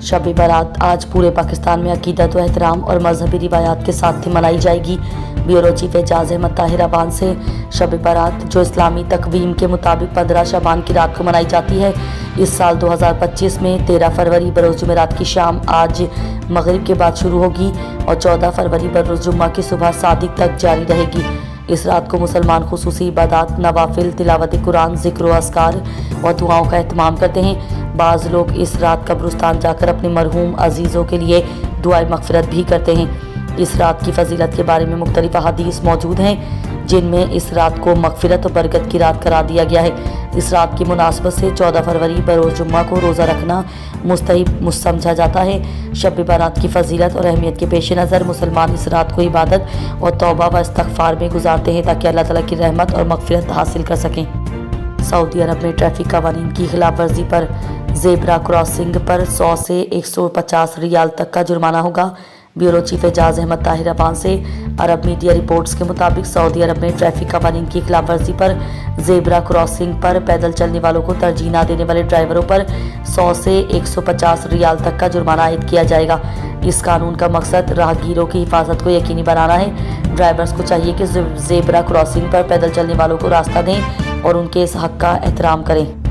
शब बारात आज पूरे पाकिस्तान में अकीदत व एहतराम और मजहबी रिवायात के साथ मनाई जाएगी। ब्यूरो चीफ एजाज अहमद ताहिर अबान से शब बारात जो इस्लामी तकवीम के मुताबिक 15 शबान की रात को मनाई जाती है, इस साल 2025 में 13 फरवरी बरोज़ जुमेरात की शाम आज मगरिब के बाद शुरू होगी और 14 फरवरी बरोज़ जुम्मा की सुबह सादिक तक जारी रहेगी। इस रात को मुसलमान खुसूसी इबादत, नवाफिल, तिलावत कुरान, ज़िक्र व अस्कार और दुआओं का एहतमाम करते हैं। बाज़ लोग इस रात कब्रिस्तान जाकर अपने मरहूम अजीज़ों के लिए दुआए मग़फ़िरत भी करते हैं। इस रात की फ़जीलत के बारे में मुख्तलिफ़ अहादीस मौजूद हैं, जिनमें इस रात को मग़फ़िरत और बरकत की रात करार दिया गया है। इस रात की मुनासबत से 14 फरवरी बरोज़ जुम्मा को रोज़ा रखना मुस्तहब समझा जाता है। शब बारात की फ़जीलत और अहमियत के पेश नज़र मुसलमान इस रात को इबादत और तौबा व इस्तग़फ़ार में गुजारते हैं ताकि अल्लाह ताला की रहमत और मग़फ़िरत हासिल कर सकें। सऊदी अरब में ट्रैफिक कवानीन की खिलाफ वर्जी पर ज़ेब्रा क्रॉसिंग पर 100 से 150 रियाल तक का जुर्माना होगा। ब्यूरो चीफ एजाज अहमद ताहिर अबान से अरब मीडिया रिपोर्ट्स के मुताबिक सऊदी अरब में ट्रैफिक कवानीन की खिलाफ वर्जी पर ज़ेब्रा क्रॉसिंग पर पैदल चलने वालों को तरजीह न देने वाले ड्राइवरों पर 100 से 150 रियाल तक का जुर्माना आयद किया जाएगा। इस कानून का मकसद राहगीरों की हिफाजत को यकीनी बनाना है। ड्राइवर्स को चाहिए कि ज़ेब्रा क्रॉसिंग पर पैदल चलने वालों को रास्ता दें और उनके इस हक़ का एहतराम करें।